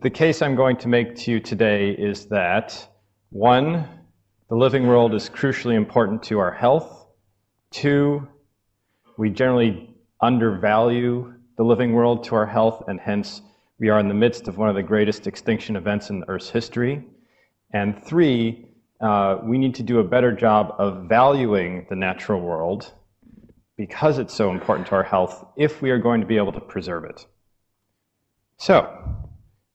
The case I'm going to make to you today is that, 1, the living world is crucially important to our health. 2, we generally undervalue the living world to our health, and hence we are in the midst of one of the greatest extinction events in Earth's history. And 3, we need to do a better job of valuing the natural world because it's so important to our health if we are going to be able to preserve it. So,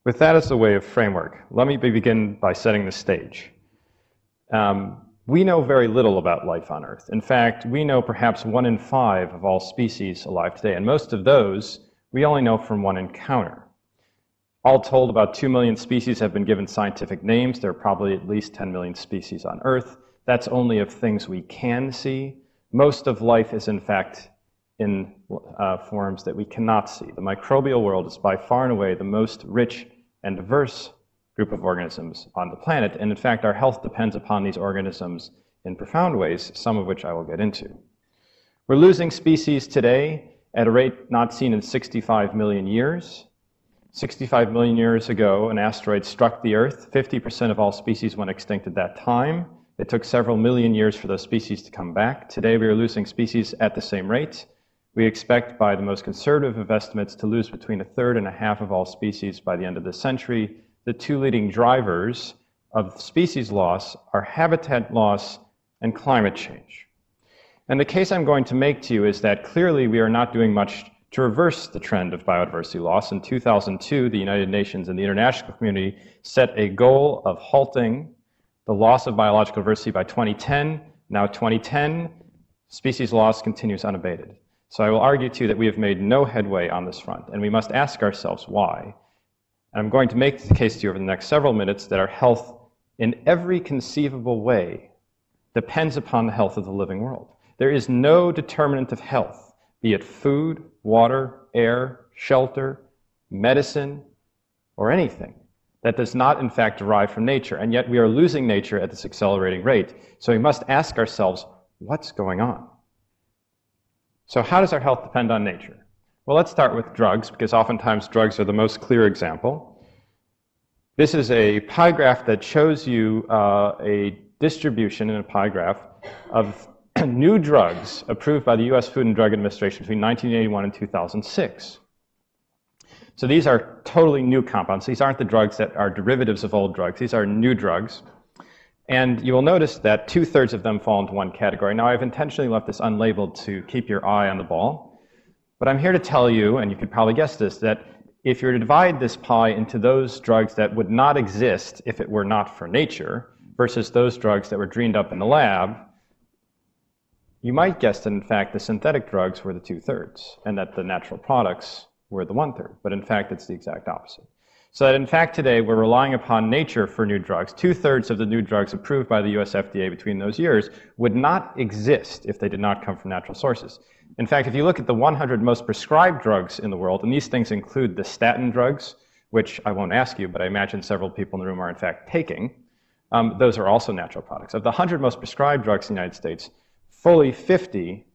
with that as the way of framework, let me begin by setting the stage. We know very little about life on Earth. In fact, we know perhaps 1 in 5 of all species alive today, and most of those we only know from one encounter. All told, about 2 million species have been given scientific names. There are probably at least 10 million species on Earth. That's only of things we can see. Most of life is, in fact, in forms that we cannot see. The microbial world is by far and away the most rich and diverse group of organisms on the planet, and in fact, our health depends upon these organisms in profound ways, some of which I will get into. We're losing species today at a rate not seen in 65 million years. 65 million years ago, an asteroid struck the Earth. 50% of all species went extinct at that time. It took several million years for those species to come back. Today, we are losing species at the same rate. We expect, by the most conservative of estimates, to lose between 1/3 and 1/2 of all species by the end of this century. The 2 leading drivers of species loss are habitat loss and climate change. And the case I'm going to make to you is that clearly we are not doing much to reverse the trend of biodiversity loss. In 2002, the United Nations and the international community set a goal of halting the loss of biological diversity by 2010. Now 2010, species loss continues unabated. So I will argue to you that we have made no headway on this front, and we must ask ourselves why. And I'm going to make the case to you over the next several minutes that our health in every conceivable way depends upon the health of the living world. There is no determinant of health, be it food, water, air, shelter, medicine, or anything, that does not in fact derive from nature. And yet we are losing nature at this accelerating rate. So we must ask ourselves, what's going on? So how does our health depend on nature? Well, let's start with drugs, because oftentimes drugs are the most clear example. This is a pie graph that shows you a distribution in a pie graph of new drugs approved by the U.S. Food and Drug Administration between 1981 and 2006. So these are totally new compounds. These aren't the drugs that are derivatives of old drugs. These are new drugs. And you will notice that 2/3 of them fall into one category. Now, I've intentionally left this unlabeled to keep your eye on the ball. But I'm here to tell you, and you could probably guess this, that if you were to divide this pie into those drugs that would not exist if it were not for nature versus those drugs that were dreamed up in the lab, you might guess that, in fact, the synthetic drugs were the 2/3 and that the natural products were the 1/3. But in fact, it's the exact opposite. So that, in fact, today we're relying upon nature for new drugs. 2/3 of the new drugs approved by the US FDA between those years would not exist if they did not come from natural sources. In fact, if you look at the 100 most prescribed drugs in the world, and these things include the statin drugs, which I won't ask you, but I imagine several people in the room are in fact taking, those are also natural products. Of the 100 most prescribed drugs in the United States, fully 50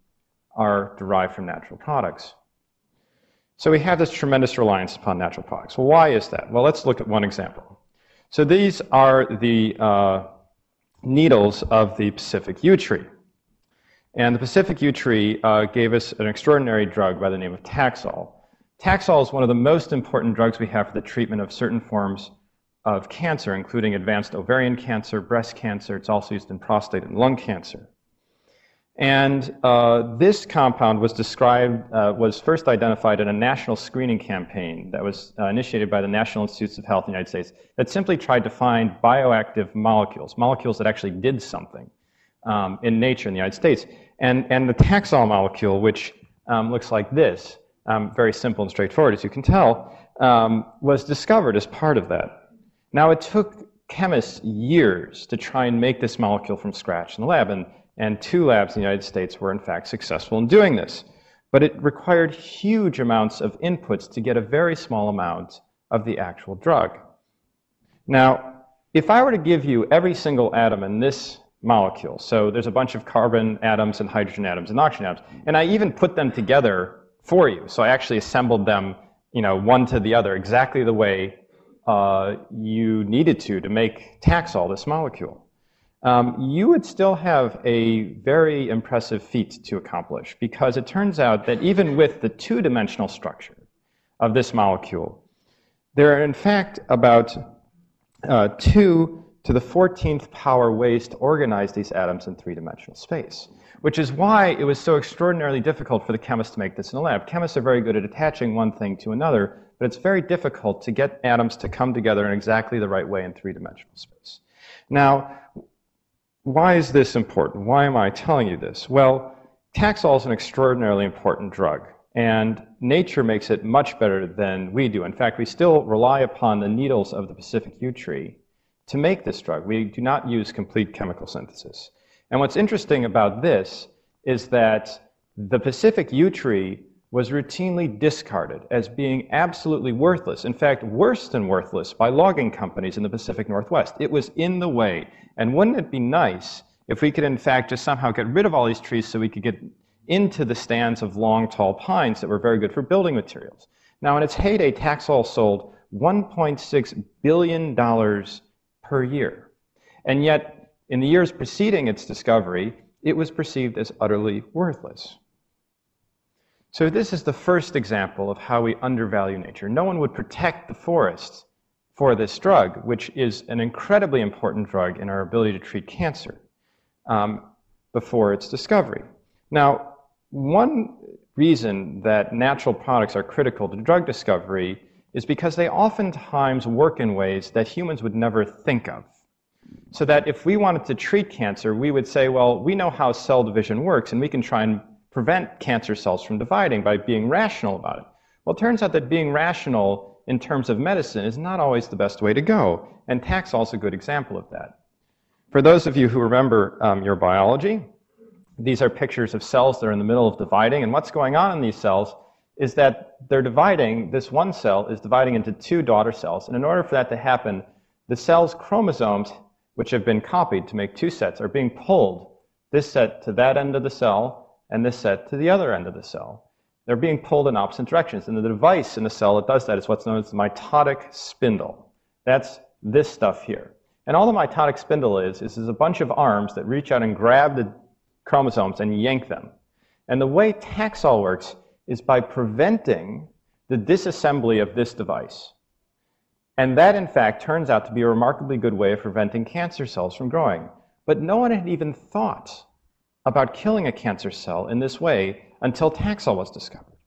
are derived from natural products. So we have this tremendous reliance upon natural products. Well, why is that? Well, let's look at one example. So these are the needles of the Pacific yew tree. And the Pacific yew tree gave us an extraordinary drug by the name of Taxol. Taxol is one of the most important drugs we have for the treatment of certain forms of cancer, including advanced ovarian cancer, breast cancer. It's also used in prostate and lung cancer. And this compound was first identified in a national screening campaign that was initiated by the National Institutes of Health in the United States that simply tried to find bioactive molecules that actually did something in nature in the United States. And the Taxol molecule, which looks like this, very simple and straightforward, as you can tell, was discovered as part of that. Now, it took chemists years to try and make this molecule from scratch in the lab, and 2 labs in the United States were in fact successful in doing this. But it required huge amounts of inputs to get a very small amount of the actual drug. Now, if I were to give you every single atom in this molecule, so there's a bunch of carbon atoms and hydrogen atoms and oxygen atoms, and I even put them together for you, so I actually assembled them, one to the other, exactly the way you needed to make Taxol, this molecule, you would still have a very impressive feat to accomplish, because it turns out that even with the two-dimensional structure of this molecule, there are in fact about 2 to the 14th power ways to organize these atoms in three-dimensional space, which is why it was so extraordinarily difficult for the chemists to make this in the lab. Chemists are very good at attaching one thing to another, but it's very difficult to get atoms to come together in exactly the right way in three-dimensional space. Now, why is this important? Why am I telling you this? Well, Taxol is an extraordinarily important drug, and nature makes it much better than we do. In fact, we still rely upon the needles of the Pacific yew tree to make this drug. We do not use complete chemical synthesis. And what's interesting about this is that the Pacific yew tree was routinely discarded as being absolutely worthless. In fact, worse than worthless by logging companies in the Pacific Northwest. It was in the way. And wouldn't it be nice if we could, in fact, just somehow get rid of all these trees so we could get into the stands of long, tall pines that were very good for building materials? Now, in its heyday, Taxol sold $1.6 billion per year. And yet, in the years preceding its discovery, it was perceived as utterly worthless. So this is the first example of how we undervalue nature. No one would protect the forests for this drug, which is an incredibly important drug in our ability to treat cancer, before its discovery. Now, one reason that natural products are critical to drug discovery is because they oftentimes work in ways that humans would never think of. So that if we wanted to treat cancer, we would say, well, we know how cell division works, and we can try and prevent cancer cells from dividing by being rational about it. Well, it turns out that being rational in terms of medicine is not always the best way to go, and Taxol is a good example of that. For those of you who remember your biology, these are pictures of cells that are in the middle of dividing, and what's going on in these cells is that they're dividing. This one cell is dividing into 2 daughter cells, and in order for that to happen, the cell's chromosomes, which have been copied to make 2 sets, are being pulled, this set to that end of the cell and this set to the other end of the cell. They're being pulled in opposite directions, and the device in the cell that does that is what's known as the mitotic spindle. That's this stuff here. And all the mitotic spindle is a bunch of arms that reach out and grab the chromosomes and yank them. And the way Taxol works is by preventing the disassembly of this device. And that, in fact, turns out to be a remarkably good way of preventing cancer cells from growing. But no one had even thought about killing a cancer cell in this way until Taxol was discovered.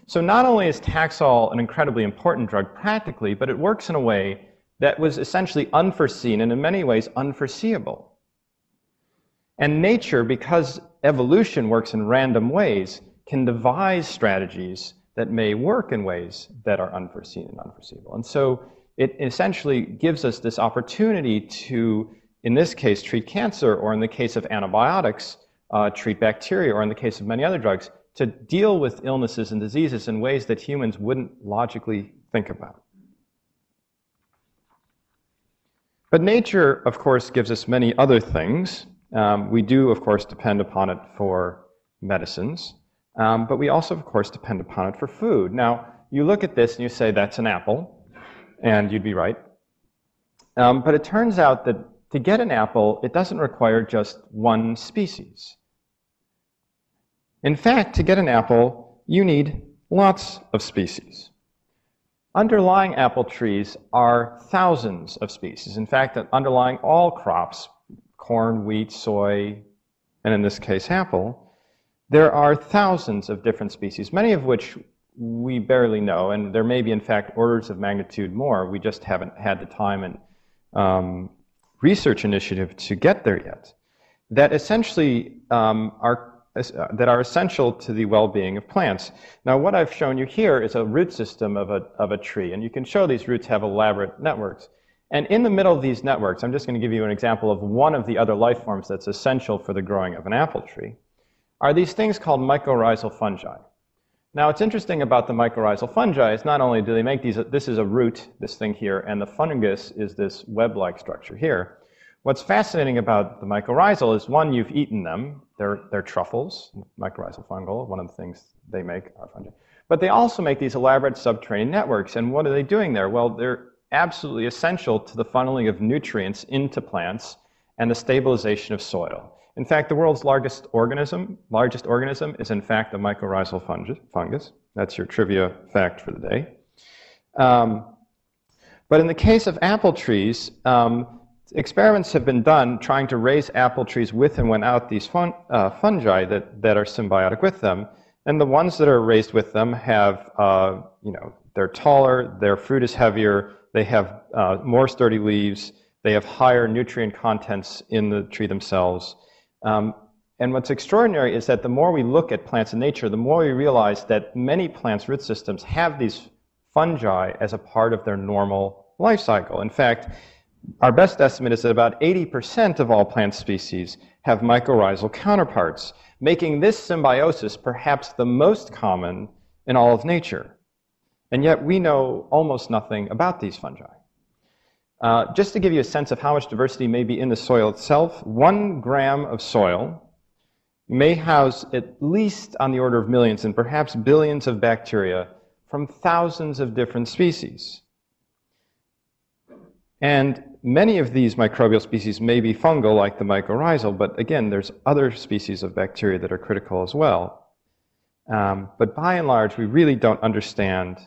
So not only is Taxol an incredibly important drug practically, but it works in a way that was essentially unforeseen and in many ways unforeseeable. And nature, because evolution works in random ways, can devise strategies that may work in ways that are unforeseen and unforeseeable. And so it essentially gives us this opportunity to, in this case, treat cancer, or in the case of antibiotics, treat bacteria, or in the case of many other drugs, to deal with illnesses and diseases in ways that humans wouldn't logically think about. But nature, of course, gives us many other things. We do, of course, depend upon it for medicines. But we also, of course, depend upon it for food. Now, you look at this and you say, that's an apple, and you'd be right. But it turns out that to get an apple, it doesn't require just one species. In fact, to get an apple, you need lots of species. Underlying apple trees are thousands of species. In fact, underlying all crops, corn, wheat, soy, and in this case, apple, there are thousands of different species, many of which we barely know, and there may be, in fact, orders of magnitude more. We just haven't had the time and research initiative to get there yet, that essentially are essential to the well-being of plants. Now, what I've shown you here is a root system of a tree, and you can show these roots have elaborate networks. And in the middle of these networks, I'm just going to give you an example of one of the other life forms that's essential for the growing of an apple tree, are these things called mycorrhizal fungi. Now, what's interesting about the mycorrhizal fungi is not only do they make these, this is a root, this thing here, and the fungus is this web-like structure here. What's fascinating about the mycorrhizal is, one, you've eaten them. They're truffles, mycorrhizal fungal, one of the things they make are fungi. But they also make these elaborate subterranean networks, and what are they doing there? Well, they're absolutely essential to the funneling of nutrients into plants and the stabilization of soil. In fact, the world's largest organism is in fact a mycorrhizal fungus. That's your trivia fact for the day. But in the case of apple trees, experiments have been done trying to raise apple trees with and without these fungi that are symbiotic with them. And the ones that are raised with them have, they're taller, their fruit is heavier, they have more sturdy leaves, they have higher nutrient contents in the tree themselves. And what's extraordinary is that the more we look at plants in nature, the more we realize that many plants' root systems have these fungi as a part of their normal life cycle. In fact, our best estimate is that about 80% of all plant species have mycorrhizal counterparts, making this symbiosis perhaps the most common in all of nature. And yet we know almost nothing about these fungi. Just to give you a sense of how much diversity may be in the soil itself, 1 gram of soil may house at least on the order of millions and perhaps billions of bacteria from thousands of different species. And many of these microbial species may be fungal, like the mycorrhizal, but again, there's other species of bacteria that are critical as well. But by and large, we really don't understand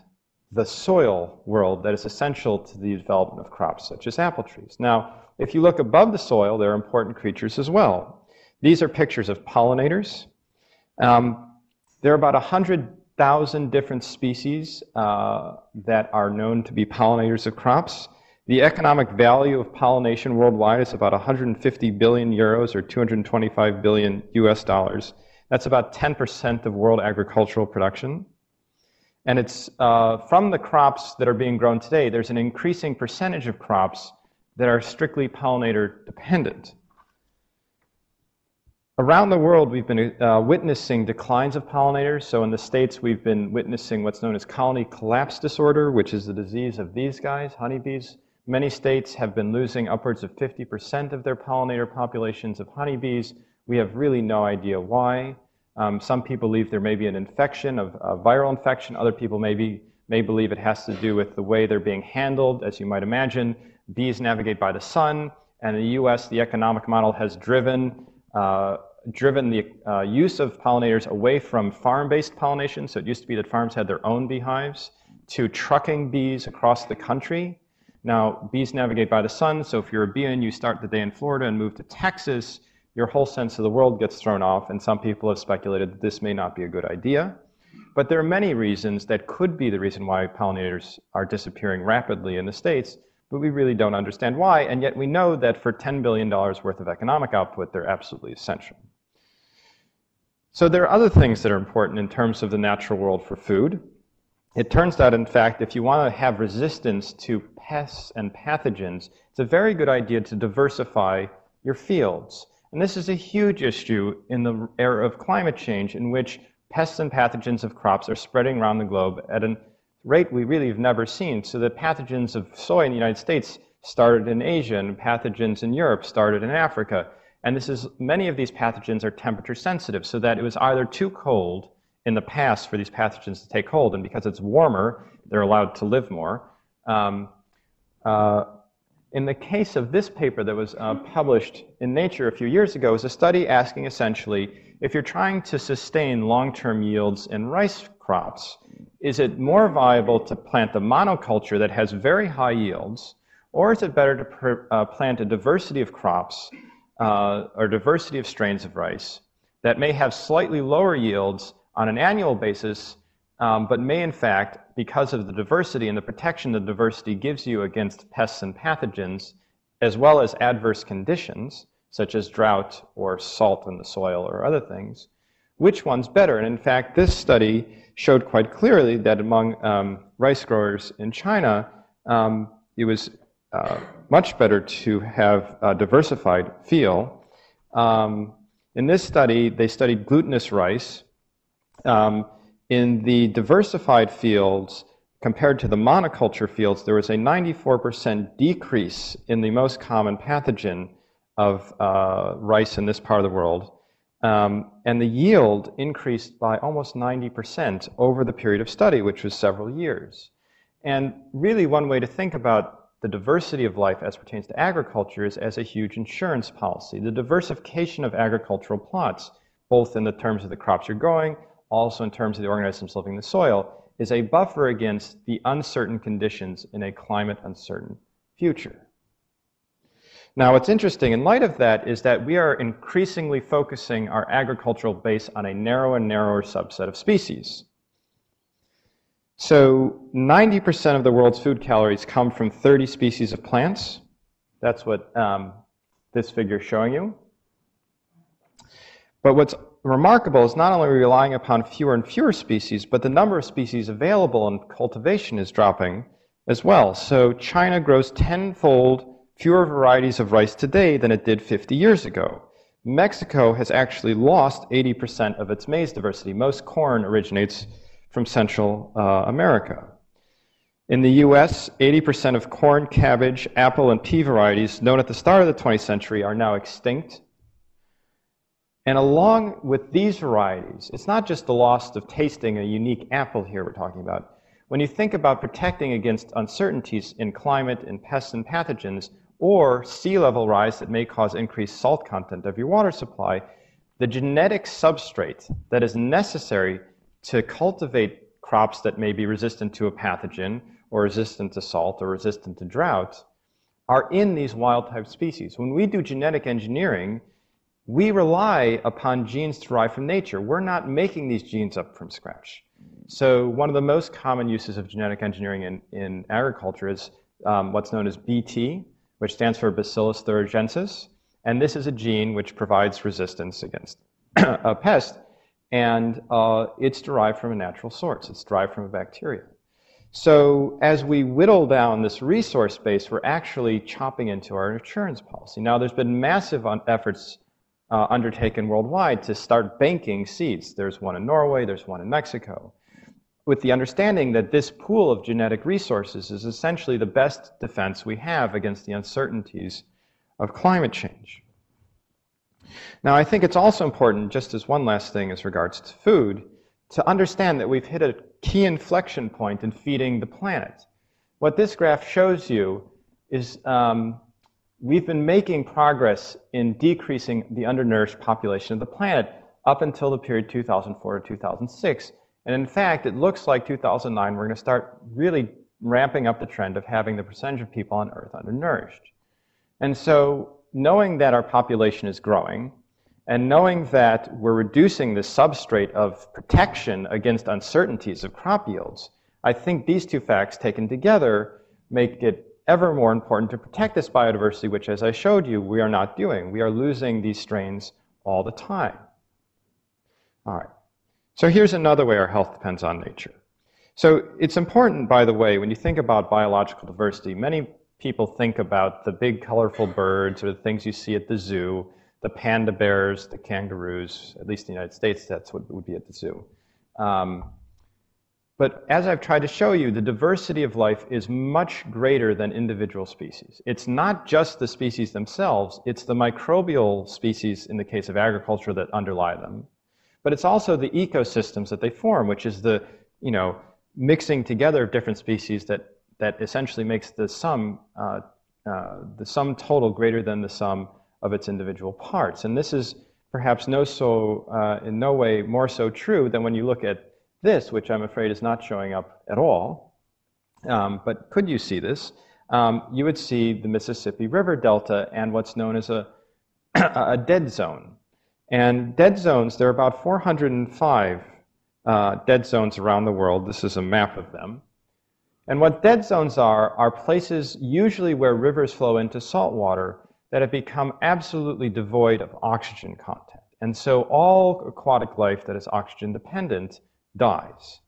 the soil world that is essential to the development of crops such as apple trees. Now, if you look above the soil, there are important creatures as well. These are pictures of pollinators. There are about 100,000 different species that are known to be pollinators of crops. The economic value of pollination worldwide is about 150 billion euros or 225 billion US dollars. That's about 10% of world agricultural production. And it's from the crops that are being grown today, there's an increasing percentage of crops that are strictly pollinator dependent. Around the world, we've been witnessing declines of pollinators. So in the States, we've been witnessing what's known as colony collapse disorder, which is the disease of these guys, honeybees. Many states have been losing upwards of 50% of their pollinator populations of honeybees. We have really no idea why. Some people believe there may be an infection, a viral infection. Other people may believe it has to do with the way they're being handled. As you might imagine, bees navigate by the sun, and in the US, the economic model has driven the use of pollinators away from farm-based pollination. So it used to be that farms had their own beehives, to trucking bees across the country. Now, bees navigate by the sun, so if you're a bee and you start the day in Florida and move to Texas, your whole sense of the world gets thrown off, and some people have speculated that this may not be a good idea. But there are many reasons that could be the reason why pollinators are disappearing rapidly in the States, but we really don't understand why, and yet we know that for $10 billion worth of economic output, they're absolutely essential. So there are other things that are important in terms of the natural world for food. It turns out, in fact, if you want to have resistance to pests and pathogens, it's a very good idea to diversify your fields. And this is a huge issue in the era of climate change, in which pests and pathogens of crops are spreading around the globe at a rate we really have never seen. So the pathogens of soy in the United States started in Asia, and pathogens in Europe started in Africa. And many of these pathogens are temperature sensitive, so that it was either too cold in the past for these pathogens to take hold, and because it's warmer, they're allowed to live more. In the case of this paper that was published in Nature a few years ago, is a study asking essentially, if you're trying to sustain long-term yields in rice crops, is it more viable to plant a monoculture that has very high yields, or is it better to plant a diversity of crops or diversity of strains of rice that may have slightly lower yields on an annual basis, but may in fact, because of the diversity and the protection the diversity gives you against pests and pathogens, as well as adverse conditions, such as drought or salt in the soil or other things, which one's better? And in fact, this study showed quite clearly that among rice growers in China, it was much better to have a diversified field. In this study, they studied glutinous rice. In the diversified fields, compared to the monoculture fields, there was a 94% decrease in the most common pathogen of rice in this part of the world. And the yield increased by almost 90% over the period of study, which was several years. And really one way to think about the diversity of life as pertains to agriculture is as a huge insurance policy. The diversification of agricultural plots, both in the terms of the crops you're growing, also in terms of the organisms living in the soil, is a buffer against the uncertain conditions in a climate uncertain future. Now, what's interesting in light of that is that we are increasingly focusing our agricultural base on a narrower and narrower subset of species. So 90% of the world's food calories come from 30 species of plants. That's what this figure is showing you. But what's remarkable is not only are we relying upon fewer and fewer species, but the number of species available in cultivation is dropping as well. So China grows tenfold fewer varieties of rice today than it did 50 years ago. Mexico has actually lost 80% of its maize diversity. Most corn originates from Central America. In the US, 80% of corn, cabbage, apple, and pea varieties known at the start of the 20th century are now extinct. And along with these varieties, it's not just the loss of tasting a unique apple here we're talking about. When you think about protecting against uncertainties in climate and pests and pathogens, or sea level rise that may cause increased salt content of your water supply, the genetic substrate that is necessary to cultivate crops that may be resistant to a pathogen, or resistant to salt, or resistant to drought, are in these wild-type species. When we do genetic engineering, we rely upon genes derived from nature. We're not making these genes up from scratch. So one of the most common uses of genetic engineering in agriculture is what's known as BT, which stands for Bacillus Thuringiensis. And this is a gene which provides resistance against a pest. And it's derived from a natural source. It's derived from a bacteria. So as we whittle down this resource base, we're actually chopping into our insurance policy. Now, there's been massive efforts undertaken worldwide to start banking seeds. There's one in Norway, there's one in Mexico, with the understanding that this pool of genetic resources is essentially the best defense we have against the uncertainties of climate change. Now, I think it's also important, just as one last thing as regards to food, to understand that we've hit a key inflection point in feeding the planet. What this graph shows you is we've been making progress in decreasing the undernourished population of the planet up until the period 2004 to 2006. And in fact, it looks like 2009, we're going to start really ramping up the trend of having the percentage of people on Earth undernourished. And so knowing that our population is growing, and knowing that we're reducing the substrate of protection against uncertainties of crop yields, I think these two facts taken together make it ever more important to protect this biodiversity, which, as I showed you, we are not doing. We are losing these strains all the time. All right. So here's another way our health depends on nature. So it's important, by the way, when you think about biological diversity, many people think about the big colorful birds or the things you see at the zoo, the panda bears, the kangaroos. At least in the United States, that's what would be at the zoo. But as I've tried to show you, the diversity of life is much greater than individual species. It's not just the species themselves, it's the microbial species in the case of agriculture that underlie them. But it's also the ecosystems that they form, which is the, mixing together of different species that essentially makes the sum total greater than the sum of its individual parts. And this is perhaps in no way more so true than when you look at this, which I'm afraid is not showing up at all. But could you see this? You would see the Mississippi River Delta and what's known as a dead zone. And dead zones, there are about 405 dead zones around the world. This is a map of them. And what dead zones are places usually where rivers flow into salt water that have become absolutely devoid of oxygen content. And so all aquatic life that is oxygen dependent dies.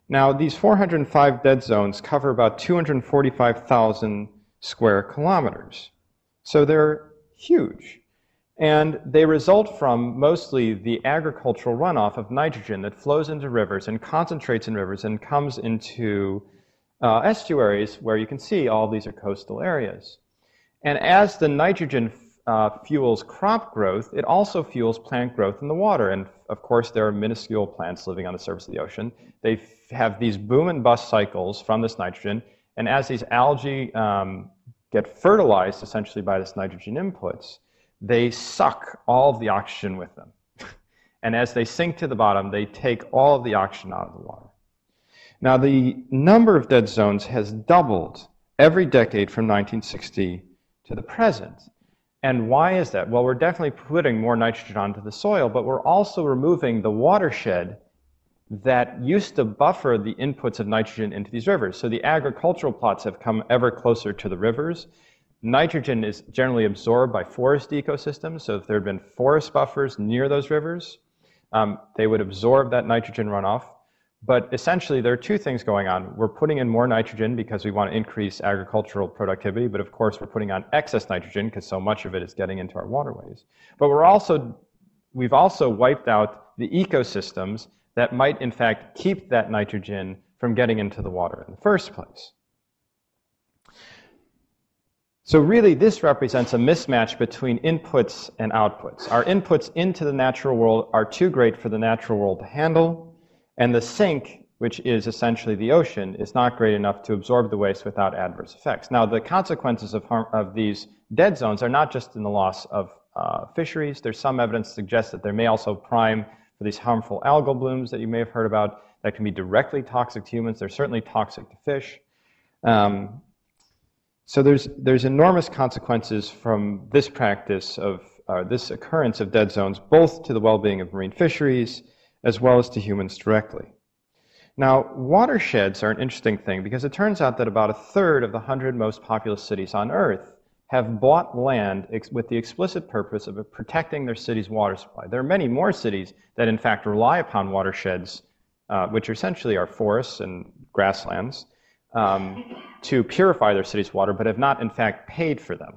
Now, these 405 dead zones cover about 245,000 square kilometers. So they're huge. And they result from mostly the agricultural runoff of nitrogen that flows into rivers and concentrates in rivers and comes into estuaries where you can see all these are coastal areas. And as the nitrogen fuels crop growth, it also fuels plant growth in the water. And of course, there are minuscule plants living on the surface of the ocean. They have these boom and bust cycles from this nitrogen. And as these algae get fertilized essentially by this nitrogen inputs, they suck all of the oxygen with them. And as they sink to the bottom, they take all of the oxygen out of the water. Now, the number of dead zones has doubled every decade from 1960 to the present. And why is that? Well, we're definitely putting more nitrogen onto the soil, but we're also removing the watershed that used to buffer the inputs of nitrogen into these rivers. So the agricultural plots have come ever closer to the rivers. Nitrogen is generally absorbed by forest ecosystems, so if there had been forest buffers near those rivers, they would absorb that nitrogen runoff. But essentially, there are two things going on. We're putting in more nitrogen because we want to increase agricultural productivity, but of course we're putting on excess nitrogen because so much of it is getting into our waterways. But we've also wiped out the ecosystems that might in fact keep that nitrogen from getting into the water in the first place. So really, this represents a mismatch between inputs and outputs. Our inputs into the natural world are too great for the natural world to handle, and the sink, which is essentially the ocean, is not great enough to absorb the waste without adverse effects. Now, the consequences of these dead zones are not just in the loss of fisheries. There's some evidence to suggest that there may also prime for these harmful algal blooms that you may have heard about that can be directly toxic to humans. They're certainly toxic to fish. So there's enormous consequences from this practice of this occurrence of dead zones, both to the well-being of marine fisheries as well as to humans directly. Now, watersheds are an interesting thing because it turns out that about a third of the 100 most populous cities on Earth have bought land with the explicit purpose of protecting their city's water supply. There are many more cities that in fact rely upon watersheds, which essentially are forests and grasslands, to purify their city's water, but have not in fact paid for them.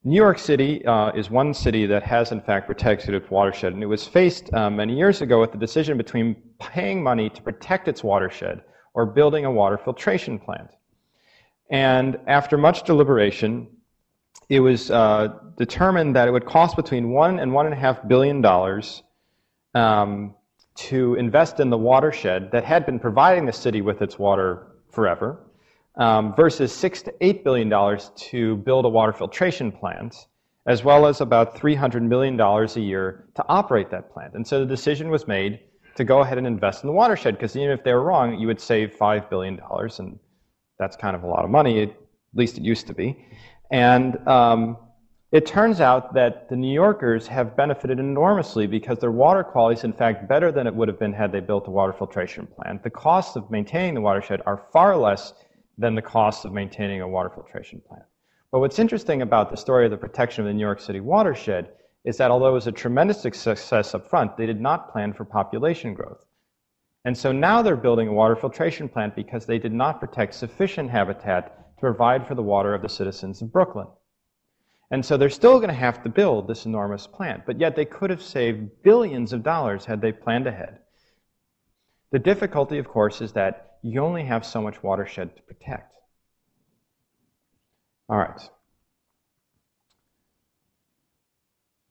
New York City is one city that has in fact protected its watershed, and it was faced many years ago with the decision between paying money to protect its watershed or building a water filtration plant. And after much deliberation, it was determined that it would cost between $1 and $1.5 billion to invest in the watershed that had been providing the city with its water forever, versus $6 to $8 billion to build a water filtration plant, as well as about $300 million a year to operate that plant. And so the decision was made to go ahead and invest in the watershed, because even if they were wrong, you would save $5 billion, and that's kind of a lot of money, at least it used to be. And it turns out that the New Yorkers have benefited enormously because their water quality is in fact better than it would have been had they built a water filtration plant. The costs of maintaining the watershed are far less than the cost of maintaining a water filtration plant. But what's interesting about the story of the protection of the New York City watershed is that although it was a tremendous success up front, they did not plan for population growth. And so now they're building a water filtration plant because they did not protect sufficient habitat to provide for the water of the citizens of Brooklyn. And so they're still going to have to build this enormous plant, but yet they could have saved billions of dollars had they planned ahead. The difficulty, of course, is that you only have so much watershed to protect. All right.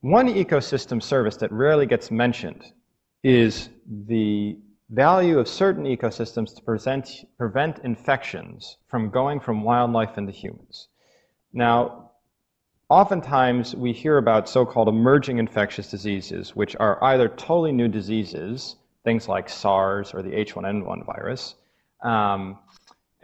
One ecosystem service that rarely gets mentioned is the value of certain ecosystems to prevent infections from going from wildlife into humans. Now, oftentimes we hear about so-called emerging infectious diseases, which are either totally new diseases, things like SARS or the H1N1 virus,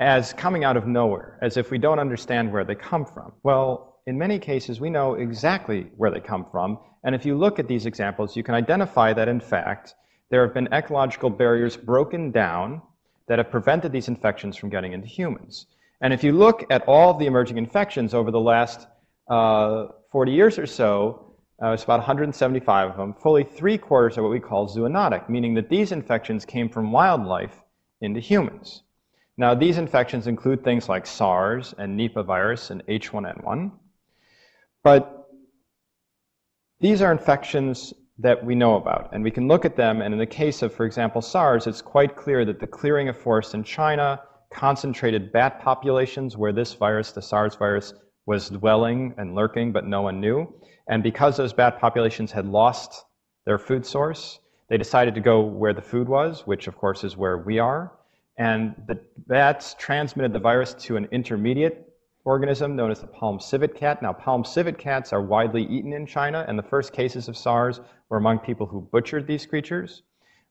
as coming out of nowhere, as if we don't understand where they come from. Well, in many cases, we know exactly where they come from, and if you look at these examples, you can identify that, in fact, there have been ecological barriers broken down that have prevented these infections from getting into humans. And if you look at all of the emerging infections over the last 40 years or so, it's about 175 of them, fully 3/4 are what we call zoonotic, meaning that these infections came from wildlife into humans. Now, these infections include things like SARS and Nipah virus and H1N1, but these are infections that we know about, and we can look at them, and in the case of, for example, SARS, it's quite clear that the clearing of forests in China concentrated bat populations where this virus, the SARS virus, was dwelling and lurking, but no one knew. And because those bat populations had lost their food source, they decided to go where the food was, which of course is where we are. And the bats transmitted the virus to an intermediate organism known as the palm civet cat. Now, palm civet cats are widely eaten in China, and the first cases of SARS were among people who butchered these creatures.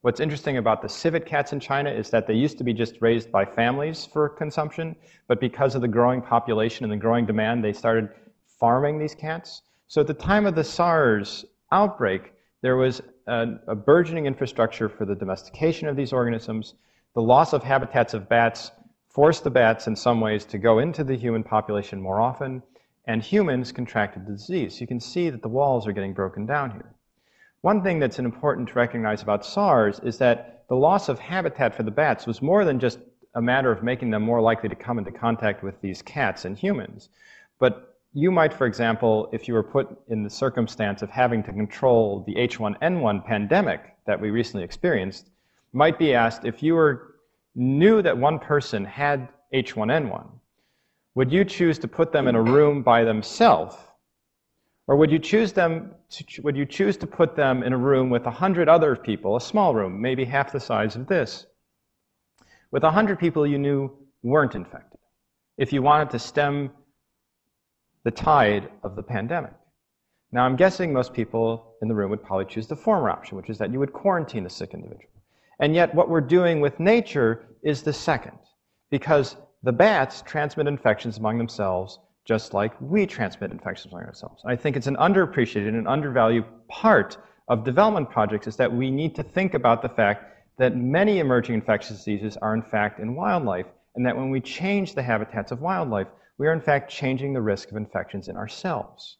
What's interesting about the civet cats in China is that they used to be just raised by families for consumption, but because of the growing population and the growing demand, they started farming these cats. So at the time of the SARS outbreak, there was a burgeoning infrastructure for the domestication of these organisms. The loss of habitats of bats forced the bats in some ways to go into the human population more often, and humans contracted the disease. You can see that the walls are getting broken down here. One thing that's important to recognize about SARS is that the loss of habitat for the bats was more than just a matter of making them more likely to come into contact with these cats and humans. But you might, for example, if you were put in the circumstance of having to control the H1N1 pandemic that we recently experienced, might be asked, if you knew that one person had H1N1, would you choose to put them in a room by themselves? Or would you choose to put them in a room with 100 other people, a small room, maybe half the size of this, with 100 people you knew weren't infected, if you wanted to stem the tide of the pandemic? Now, I'm guessing most people in the room would probably choose the former option, which is that you would quarantine the sick individual. And yet what we're doing with nature is the second, because the bats transmit infections among themselves just like we transmit infections among ourselves. I think it's an underappreciated and undervalued part of development projects is that we need to think about the fact that many emerging infectious diseases are in fact in wildlife, and that when we change the habitats of wildlife, we are in fact changing the risk of infections in ourselves.